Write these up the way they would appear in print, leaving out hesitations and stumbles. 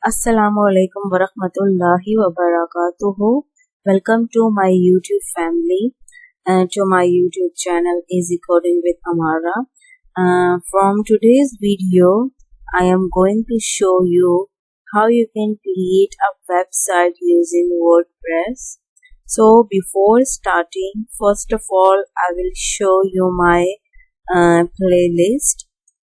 Assalamu alaikum warahmatullahi wabarakatuhu. Welcome to my YouTube family and to my YouTube channel Easy Coding with Amara. From today's video, I am going to show you how you can create a website using WordPress. So before starting, first of all, I will show you my playlist.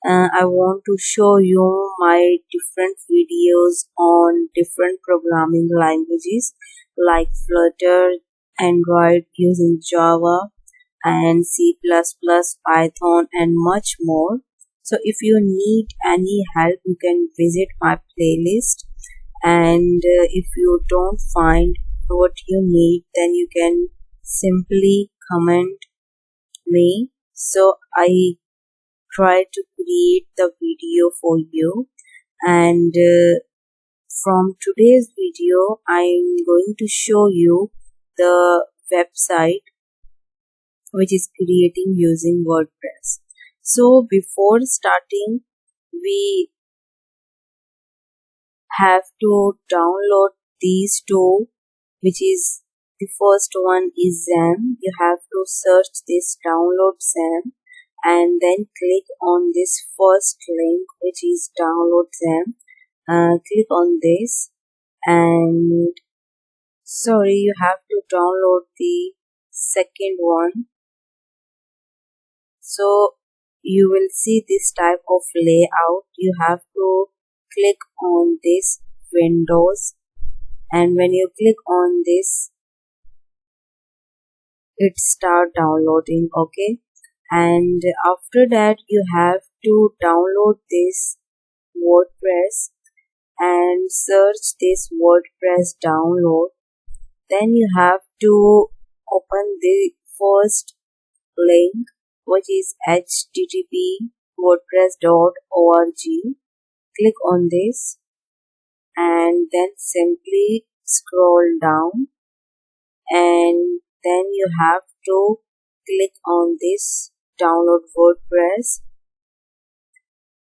I want to show you my different videos on different programming languages like Flutter, Android using Java and C++, Python and much more. So if you need any help, you can visit my playlist, and if you don't find what you need, then you can simply comment me. So I try to create the video for you, and from today's video I'm going to show you the website which is creating using WordPress. So before starting, we have to download these two, which is the first one is XAMPP. You have to search this download XAMPP and then click on this first link, which is download XAMPP. Click on this, and you have to download the second one. So you will see this type of layout. You have to click on this Windows, and when you click on this, it start downloading. Okay, and after that you have to download this WordPress and search this WordPress download. Then you have to open the first link, which is http wordpress.org. Click on this and then simply scroll down, and then you have to click on this download WordPress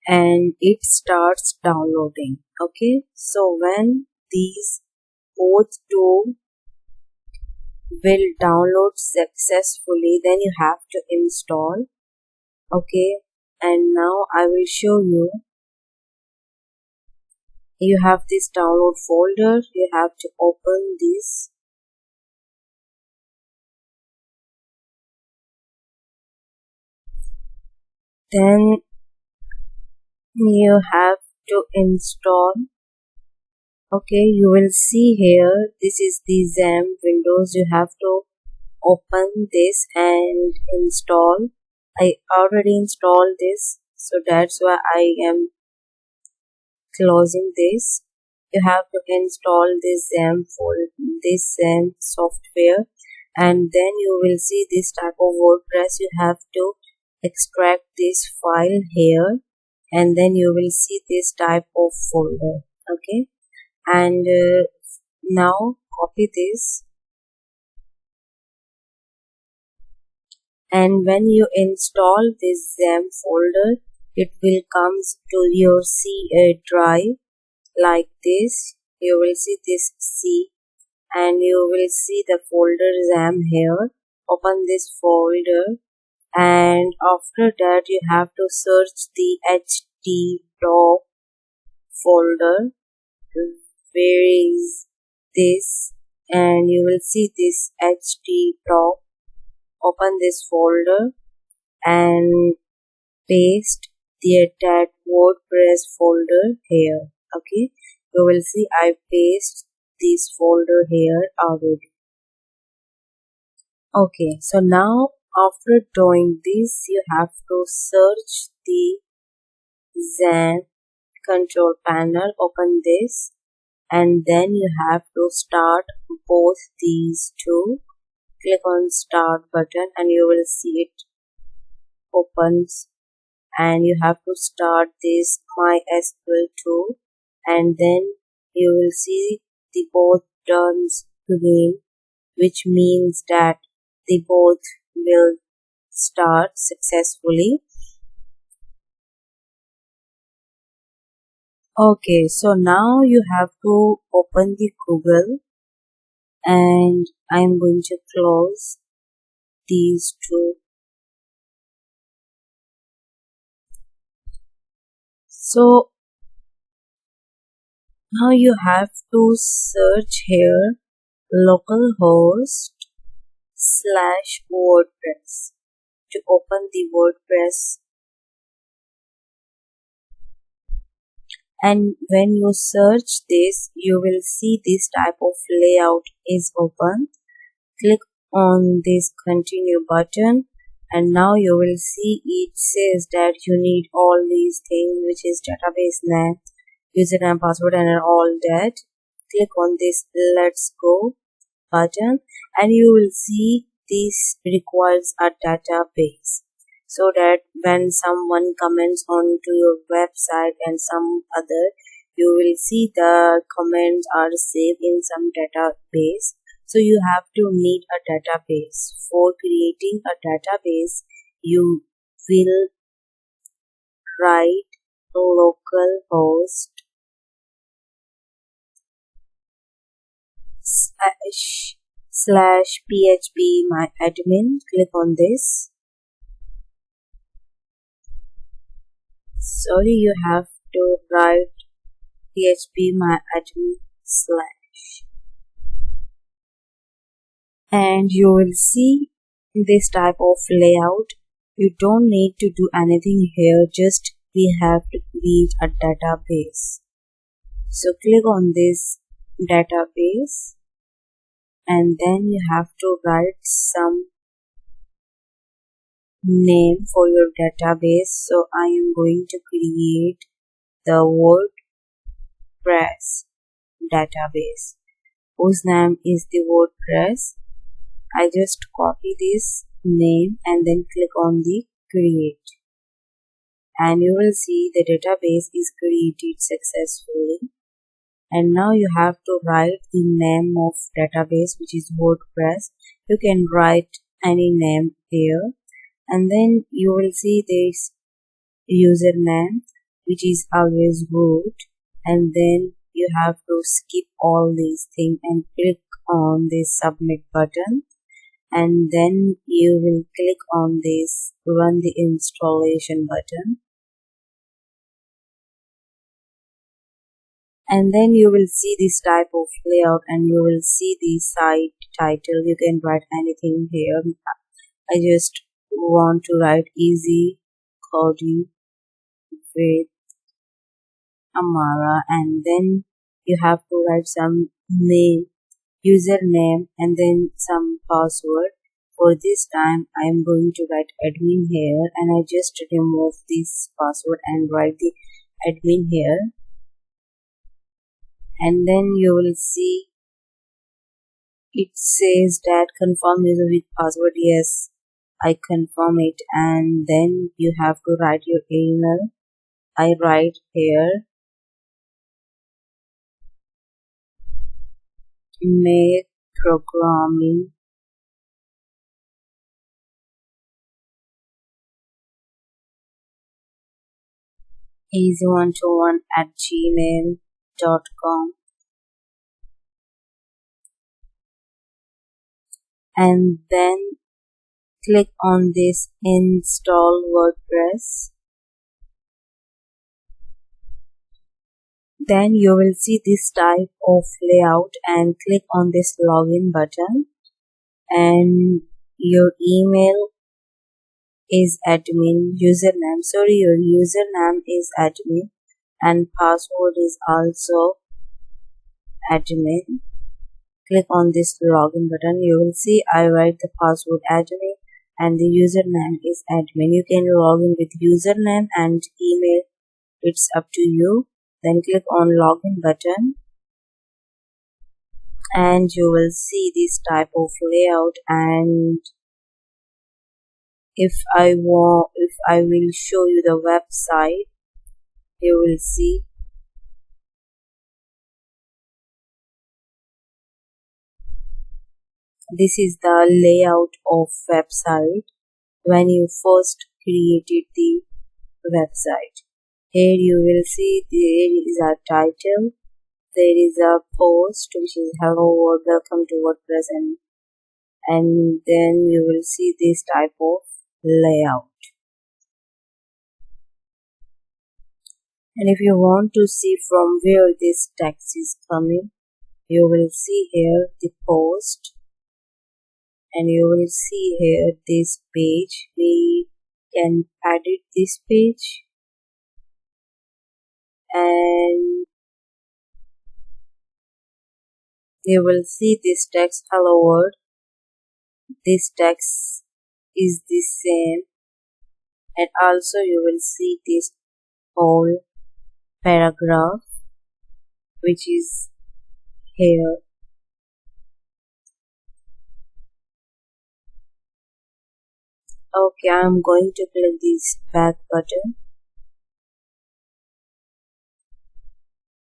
and it starts downloading. Okay, so when these both two will download successfully, then you have to install. Okay, and now I will show you. You have this download folder. You have to open this. Then you have to install. Okay, you will see here, this is the XAMPP Windows. You have to open this and install. I already installed this, so that's why I am closing this. You have to install this XAMPP software, and then you will see this type of WordPress. You have to extract this file here, and then you will see this type of folder. Okay, and now copy this, and when you install this XAMPP folder, it will comes to your C drive like this. You will see this C, and you will see the folder XAMPP here. Open this folder, and after that you have to search the htdoc folder. Where is this? And you will see this htdoc. Open this folder and paste that WordPress folder here. Okay, you will see I paste this folder here already. Okay, so now after doing this, you have to search the XAMPP control panel. Open this, and then you have to start both these two. Click on start button, and you will see it opens, and you have to start this MySQL too, and then you will see the both turns green, which means that they both will start successfully. Okay, so now you have to open the Google, and I'm going to close these two. So now you have to search here localhost slash WordPress to open the WordPress. And when you search this, you will see this type of layout is open. Click on this continue button, and now you will see it says that you need all these things, which is database name, username, password, and all that. Click on this let's go button, and you will see this requires a database, so that when someone comments onto your website and some other, you will see the comments are saved in some database. So you have to need a database. For creating a database, you will write localhost slash php my admin. Click on this. Sorry, you have to write php my admin slash, and you will see this type of layout. You don't need to do anything here, just we have to create a database. So click on this database, and then you have to write some name for your database. So I am going to create the WordPress database whose name is the WordPress. I just copy this name and then click on the create, and you will see the database is created successfully. And now you have to write the name of database, which is WordPress. You can write any name here, and then you will see this username, which is always root, and then you have to skip all these things and click on this submit button, and then you will click on this run the installation button, and then you will see this type of layout, and you will see the site title. You can write anything here. I just want to write easy coding with Amara, and then you have to write some name, username, and then some password. For this time I am going to write admin here, and I just remove this password and write the admin here, and then you will see it says that confirm user with password. Yes, I confirm it, and then you have to write your email. I write here make programming easy121@gmail.com, and then click on this install WordPress. Then you will see this type of layout, and click on this login button, and your email is admin, your username is admin, and password is also admin. Click on this login button. You will see I write the password admin and the username is admin. You can log in with username and email, it's up to you. Then click on login button, and you will see this type of layout. And if I will show you the website, you will see this is the layout of website when you first created the website. Here you will see there is a title, there is a post which is hello world, welcome to WordPress, and then you will see this type of layout. And if you want to see from where this text is coming, you will see here the post, and you will see here this page. We can edit this page, and you will see this text hello world. This text is the same, and also you will see this whole paragraph which is here. Okay, I'm going to click this back button,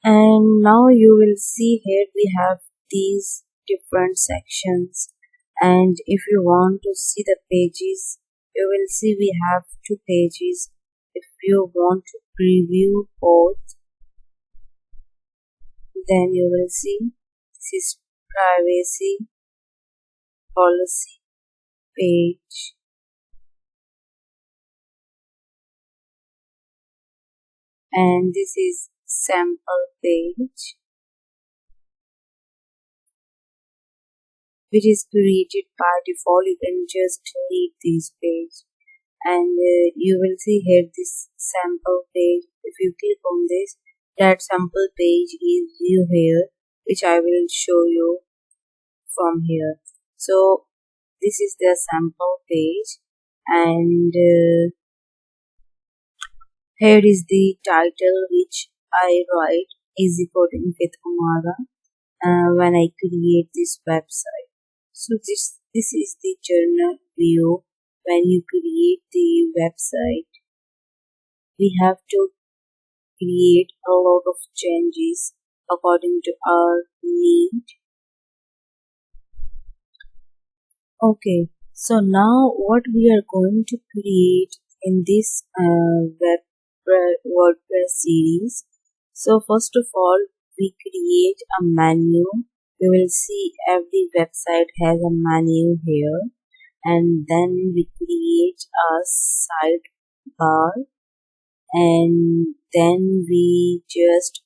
and now you will see here we have these different sections, and if you want to see the pages, you will see we have two pages. If you want to preview both, then you will see this is privacy policy page, and this is sample page which is created by default. You can just delete this page, and you will see here this sample page. If you click on this, that sample page is view here, which I will show you from here. So this is the sample page, and here is the title which I write easy coding with Amara when I create this website. So this is the journal view. When you create the website, we have to create a lot of changes according to our need. Okay, so now what we are going to create in this WordPress series. So first of all, we create a menu. You will see every website has a menu here, and then we create a sidebar, and then we just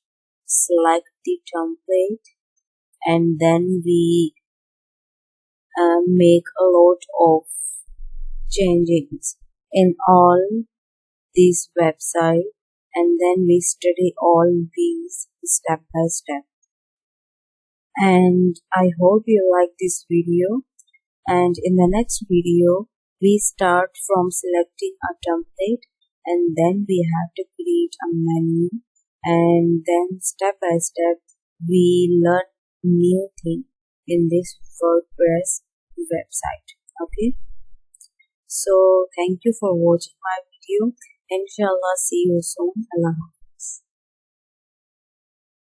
select the template, and then we make a lot of changes in all this website, and then we study all these step by step. And I hope you like this video, and in the next video we start from selecting a template, and then we have to create a menu, and then step by step we learn new thing in this WordPress website. Okay, so thank you for watching my video. Inshallah, see you soon. Allah.